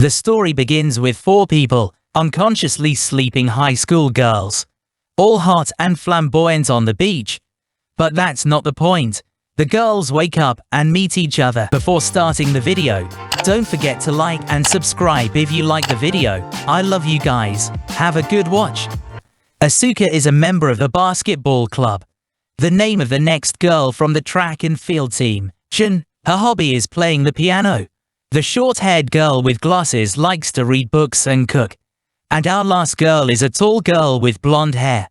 The story begins with 4 people, unconsciously sleeping high school girls. All hot and flamboyant on the beach. But that's not the point. The girls wake up and meet each other. Before starting the video, don't forget to like and subscribe if you like the video. I love you guys. Have a good watch. Asuka is a member of the basketball club. The name of the next girl from the track and field team, Shun. Her hobby is playing the piano. The short-haired girl with glasses likes to read books and cook. And our last girl is a tall girl with blonde hair.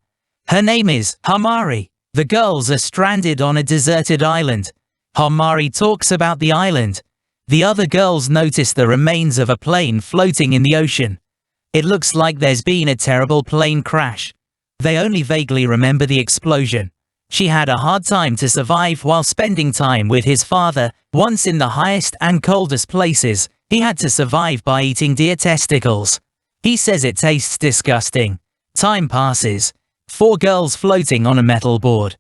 Her name is Hamari. The girls are stranded on a deserted island. Hamari talks about the island. The other girls notice the remains of a plane floating in the ocean. It looks like there's been a terrible plane crash. They only vaguely remember the explosion. She had a hard time to survive while spending time with his father. Once in the highest and coldest places, he had to survive by eating deer testicles. He says it tastes disgusting. Time passes. 4 girls floating on a metal board.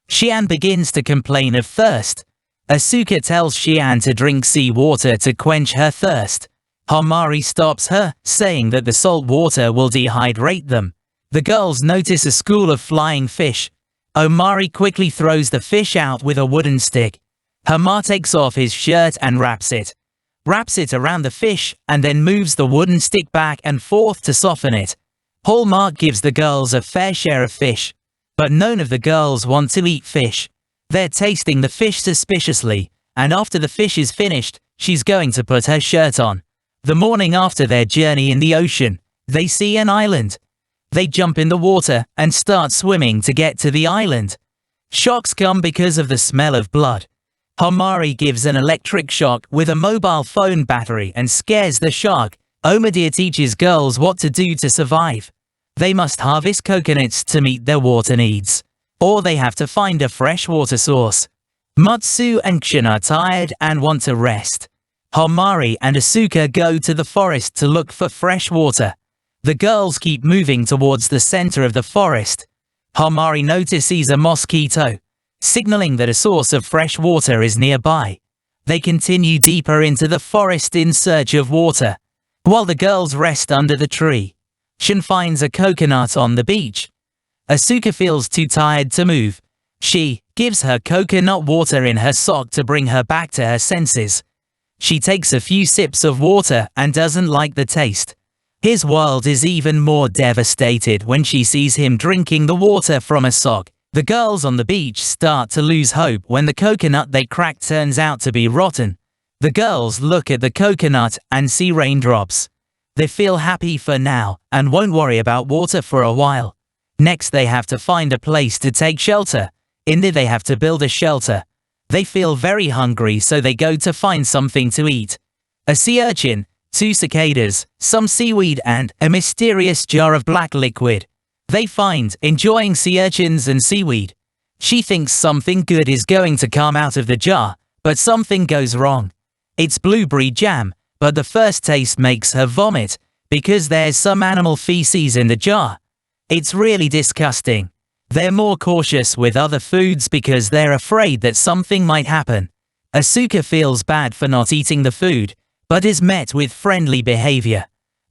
Xian begins to complain of thirst. Asuka tells Xian to drink sea water to quench her thirst. Hamari stops her, saying that the salt water will dehydrate them. The girls notice a school of flying fish. Omari quickly throws the fish out with a wooden stick. Hamar takes off his shirt and wraps it around the fish, and then moves the wooden stick back and forth to soften it. Hallmark gives the girls a fair share of fish, but none of the girls want to eat fish. They're tasting the fish suspiciously, and after the fish is finished, she's going to put her shirt on. The morning after their journey in the ocean, they see an island. They jump in the water and start swimming to get to the island. Shocks come because of the smell of blood. Hamari gives an electric shock with a mobile phone battery and scares the shark. Omadir teaches girls what to do to survive. They must harvest coconuts to meet their water needs, or they have to find a fresh water source. Mutsu and Kshin are tired and want to rest. Hamari and Asuka go to the forest to look for fresh water. The girls keep moving towards the center of the forest. Hamari notices a mosquito, signaling that a source of fresh water is nearby. They continue deeper into the forest in search of water. While the girls rest under the tree, Shun finds a coconut on the beach. Asuka feels too tired to move. She gives her coconut water in her sock to bring her back to her senses. She takes a few sips of water and doesn't like the taste. His world is even more devastated when she sees him drinking the water from a sock. The girls on the beach start to lose hope when the coconut they cracked turns out to be rotten. The girls look at the coconut and see raindrops. They feel happy for now and won't worry about water for a while. Next, they have to find a place to take shelter. In there, they have to build a shelter. They feel very hungry, so they go to find something to eat. A sea urchin, 2 cicadas, some seaweed and a mysterious jar of black liquid. They find enjoying sea urchins and seaweed. She thinks something good is going to come out of the jar, but something goes wrong. It's blueberry jam, but the first taste makes her vomit because there's some animal feces in the jar. It's really disgusting. They're more cautious with other foods because they're afraid that something might happen. Asuka feels bad for not eating the food, but is met with friendly behavior.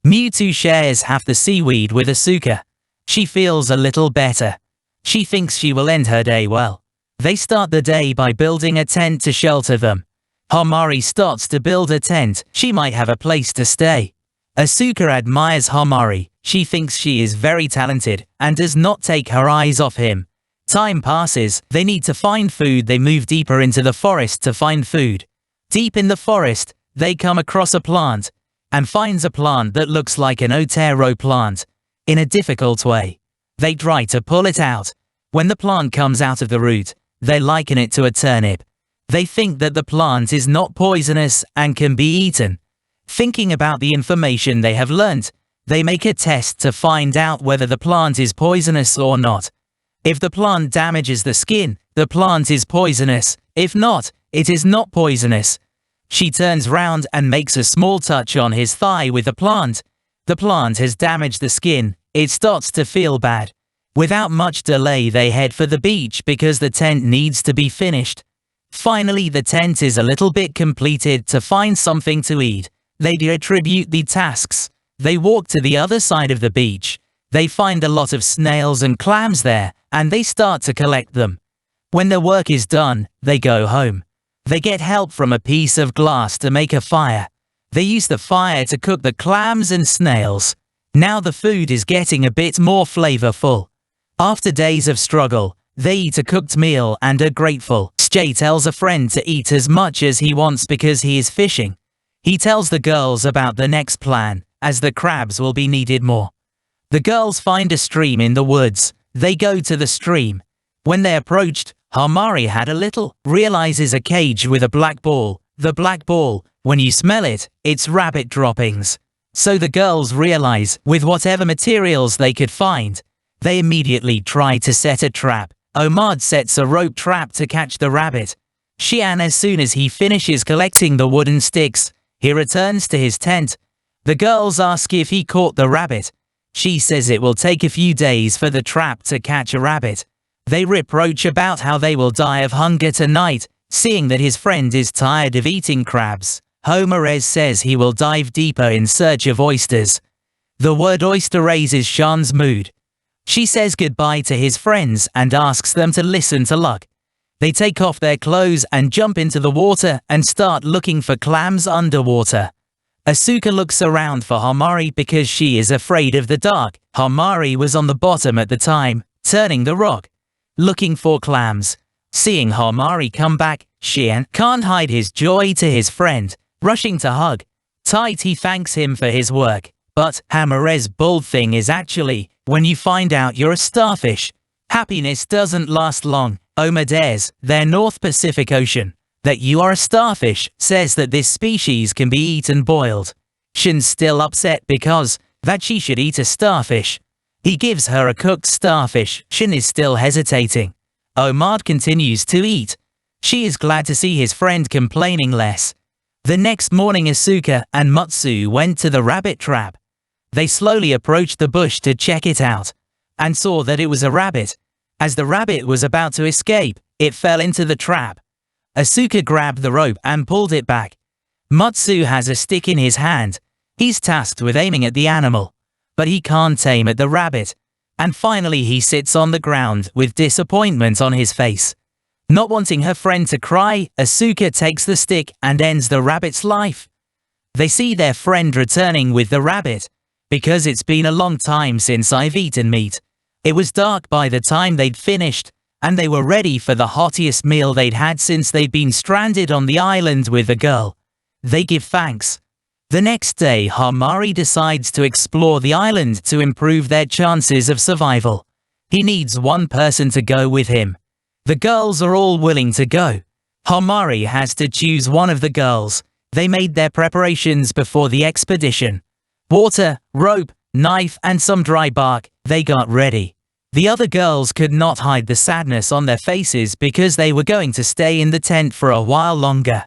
Mewtwo shares half the seaweed with Asuka. She feels a little better. She thinks she will end her day well. They start the day by building a tent to shelter them. Hamari starts to build a tent. She might have a place to stay. Asuka admires Hamari. She thinks she is very talented and does not take her eyes off him. Time passes. They need to find food. They move deeper into the forest to find food. Deep in the forest, they come across a plant and finds a plant that looks like an Otero plant in a difficult way. They try to pull it out. When the plant comes out of the root, they liken it to a turnip. They think that the plant is not poisonous and can be eaten. Thinking about the information they have learnt, they make a test to find out whether the plant is poisonous or not. If the plant damages the skin, the plant is poisonous. If not, it is not poisonous. She turns round and makes a small touch on his thigh with the plant. The plant has damaged the skin. It starts to feel bad. Without much delay, they head for the beach because the tent needs to be finished. Finally, the tent is a little bit completed to find something to eat. They distribute the tasks. They walk to the other side of the beach. They find a lot of snails and clams there, and they start to collect them. When their work is done, they go home. They get help from a piece of glass to make a fire. They use the fire to cook the clams and snails. Now the food is getting a bit more flavorful. After days of struggle, they eat a cooked meal and are grateful. Jay tells a friend to eat as much as he wants because he is fishing. He tells the girls about the next plan, as the crabs will be needed more. The girls find a stream in the woods. They go to the stream. When they approached, Hamari had a little, realizes a cage with a black ball. The black ball, when you smell it, it's rabbit droppings. So the girls realize, with whatever materials they could find, they immediately try to set a trap. Omar sets a rope trap to catch the rabbit. Xian, as soon as he finishes collecting the wooden sticks, he returns to his tent. The girls ask if he caught the rabbit. She says it will take a few days for the trap to catch a rabbit. They reproach about how they will die of hunger tonight, seeing that his friend is tired of eating crabs. Homerez says he will dive deeper in search of oysters. The word oyster raises Shan's mood. She says goodbye to his friends and asks them to listen to luck. They take off their clothes and jump into the water and start looking for clams underwater. Asuka looks around for Hamari because she is afraid of the dark. Hamari was on the bottom at the time, turning the rock, looking for clams. Seeing Hamari come back, Xian can't hide his joy to his friend, rushing to hug. Tight, he thanks him for his work. But Hamarez's bold thing is actually, when you find out you're a starfish, happiness doesn't last long. Oma dares, their North Pacific Ocean, that you are a starfish, says that this species can be eaten boiled. Shin's still upset because that she should eat a starfish. He gives her a cooked starfish. Shin is still hesitating. Omar continues to eat. She is glad to see his friend complaining less. The next morning, Asuka and Mutsu went to the rabbit trap. They slowly approached the bush to check it out, and saw that it was a rabbit. As the rabbit was about to escape, it fell into the trap. Asuka grabbed the rope and pulled it back. Mutsu has a stick in his hand. He's tasked with aiming at the animal, but he can't aim at the rabbit. And finally he sits on the ground with disappointment on his face. Not wanting her friend to cry, Asuka takes the stick and ends the rabbit's life. They see their friend returning with the rabbit. Because it's been a long time since I've eaten meat. It was dark by the time they'd finished, and they were ready for the hottest meal they'd had since they'd been stranded on the island with the girl. They give thanks. The next day, Hamari decides to explore the island to improve their chances of survival. He needs one person to go with him. The girls are all willing to go. Hamari has to choose one of the girls. They made their preparations before the expedition. Water, rope, knife and some dry bark, they got ready. The other girls could not hide the sadness on their faces because they were going to stay in the tent for a while longer.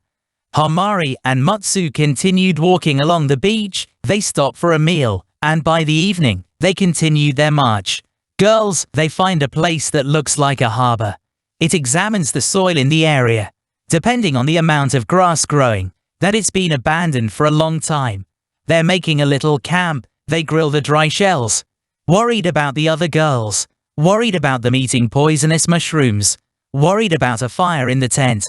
Hamari and Mutsu continued walking along the beach. They stopped for a meal, and by the evening, they continued their march. Girls, they find a place that looks like a harbor. It examines the soil in the area. Depending on the amount of grass growing, that it's been abandoned for a long time. They're making a little camp. They grill the dry shells. Worried about the other girls. Worried about them eating poisonous mushrooms. Worried about a fire in the tent.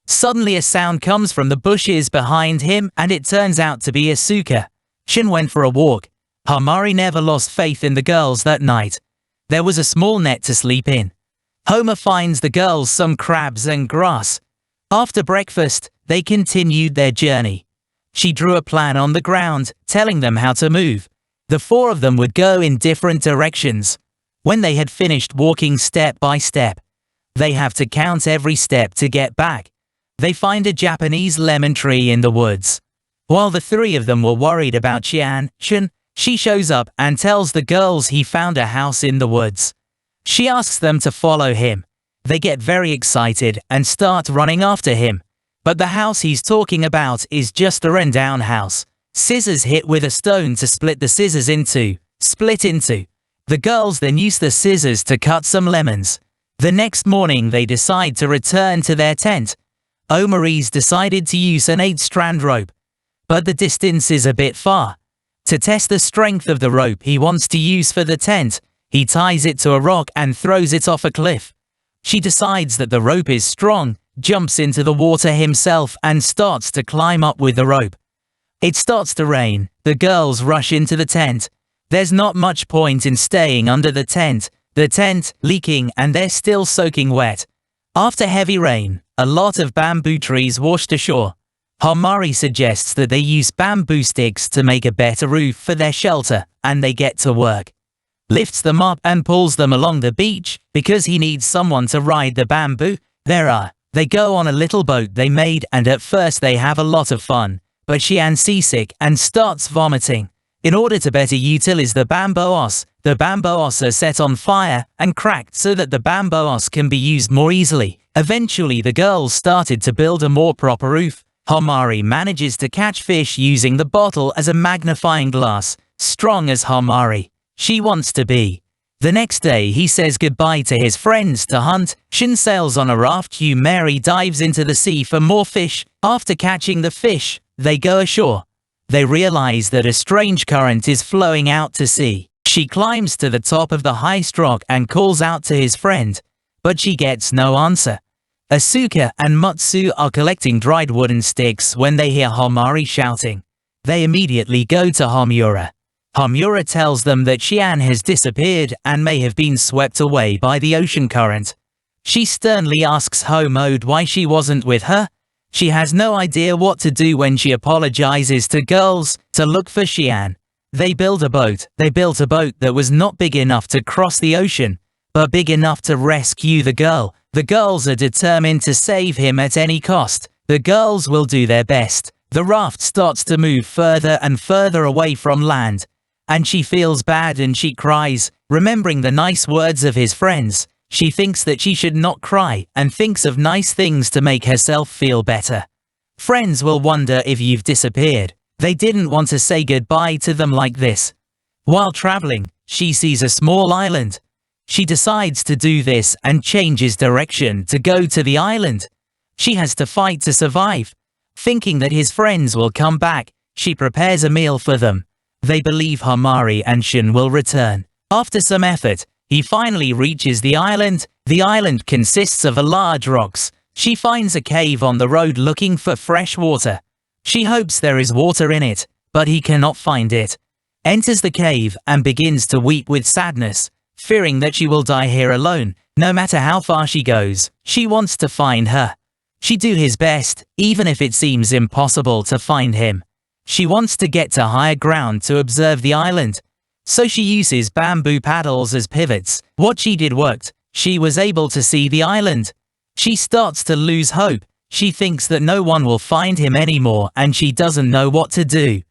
Suddenly a sound comes from the bushes behind him and it turns out to be Asuka. Shin went for a walk. Hamari never lost faith in the girls that night. There was a small net to sleep in. Homer finds the girls some crabs and grass. After breakfast, they continued their journey. She drew a plan on the ground, telling them how to move. The four of them would go in different directions. When they had finished walking step by step, they have to count every step to get back. They find a Japanese lemon tree in the woods. While the three of them were worried about Shin, she shows up and tells the girls he found a house in the woods. She asks them to follow him. They get very excited and start running after him. But the house he's talking about is just a rundown house. Scissors hit with a stone to split the scissors split into. The girls then use the scissors to cut some lemons. The next morning they decide to return to their tent. Omari's decided to use an 8-strand rope. but the distance is a bit far. To test the strength of the rope he wants to use for the tent, he ties it to a rock and throws it off a cliff. She decides that the rope is strong, jumps into the water himself and starts to climb up with the rope. It starts to rain. The girls rush into the tent. There's not much point in staying under the tent leaking and they're still soaking wet. After heavy rain, a lot of bamboo trees washed ashore. Hamari suggests that they use bamboo sticks to make a better roof for their shelter, and they get to work. Lifts them up and pulls them along the beach because he needs someone to ride the bamboo. They go on a little boat they made, and at first they have a lot of fun, but Xian's seasick and starts vomiting. In order to better utilize the bamboos are set on fire and cracked so that the bamboos can be used more easily. Eventually the girls started to build a more proper roof. Hamari manages to catch fish using the bottle as a magnifying glass, strong as Hamari. She wants to be. The next day he says goodbye to his friends to hunt. Shin sails on a raft. Mary dives into the sea for more fish. After catching the fish, they go ashore. They realize that a strange current is flowing out to sea. She climbs to the top of the highest rock and calls out to his friend, but she gets no answer. Asuka and Mutsu are collecting dried wooden sticks when they hear Hamari shouting. They immediately go to Hamura. Hamura tells them that Xian has disappeared and may have been swept away by the ocean current. She sternly asks Homode why she wasn't with her. She has no idea what to do when she apologizes to girls to look for Xian. They built a boat that was not big enough to cross the ocean, but big enough to rescue the girl. The girls are determined to save him at any cost. The girls will do their best. The raft starts to move further and further away from land, and she feels bad and she cries, remembering the nice words of his friends. She thinks that she should not cry and thinks of nice things to make herself feel better. Friends will wonder if you've disappeared. They didn't want to say goodbye to them like this. While traveling, she sees a small island. She decides to do this and changes direction to go to the island. She has to fight to survive. Thinking that his friends will come back, she prepares a meal for them. They believe Hamari and Shin will return. After some effort, he finally reaches the island. The island consists of large rocks. She finds a cave on the road looking for fresh water. She hopes there is water in it, but he cannot find it. Enters the cave and begins to weep with sadness, fearing that she will die here alone. No matter how far she goes, she wants to find her. She do his best, even if it seems impossible to find him. She wants to get to higher ground to observe the island, so she uses bamboo paddles as pivots. What she did worked. She was able to see the island. She starts to lose hope. She thinks that no one will find him anymore and she doesn't know what to do.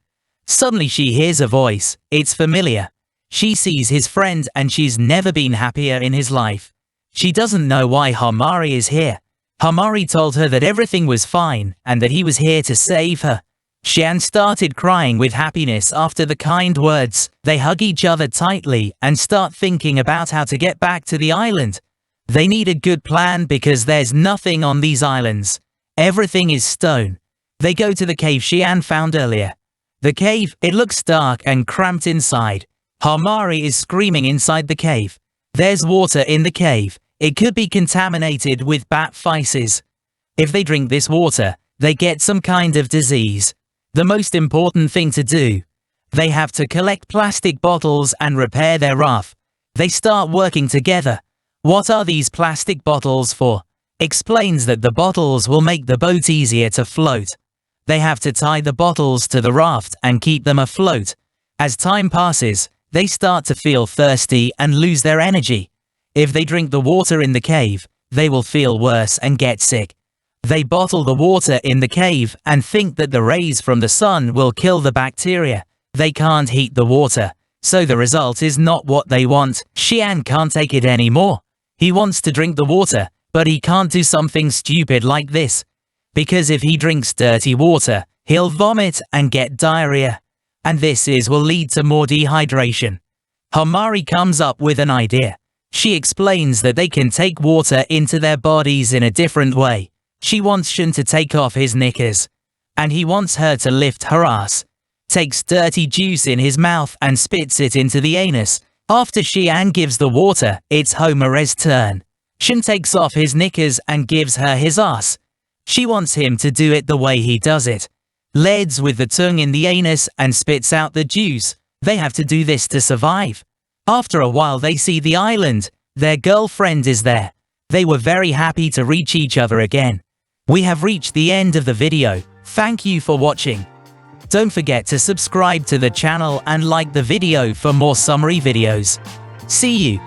Suddenly she hears a voice. It's familiar. She sees his friend and she's never been happier in his life. She doesn't know why Hamari is here. Hamari told her that everything was fine and that he was here to save her. Xian started crying with happiness after the kind words. They hug each other tightly and start thinking about how to get back to the island. They need a good plan because there's nothing on these islands. Everything is stone. They go to the cave Xian found earlier. The cave, it looks dark and cramped inside. Hamari is screaming inside the cave. There's water in the cave. It could be contaminated with bat feces. If they drink this water, they get some kind of disease. The most important thing to do. They have to collect plastic bottles and repair their raft. They start working together. What are these plastic bottles for? Explains that the bottles will make the boat easier to float. They have to tie the bottles to the raft and keep them afloat. As time passes, they start to feel thirsty and lose their energy. If they drink the water in the cave, they will feel worse and get sick. They bottle the water in the cave and think that the rays from the sun will kill the bacteria. They can't heat the water, so the result is not what they want. Xian can't take it anymore. He wants to drink the water, but he can't do something stupid like this. Because if he drinks dirty water, he'll vomit and get diarrhea. And will lead to more dehydration. Hamari comes up with an idea. She explains that they can take water into their bodies in a different way. She wants Shun to take off his knickers. and he wants her to lift her ass. Takes dirty juice in his mouth and spits it into the anus. After Xian gives the water, it's Homer's turn. Shen takes off his knickers and gives her his ass. She wants him to do it the way he does it. Leads with the tongue in the anus and spits out the juice. They have to do this to survive. After a while they see the island. Their girlfriend is there. They were very happy to reach each other again. We have reached the end of the video. Thank you for watching. Don't forget to subscribe to the channel and like the video for more summary videos. See you.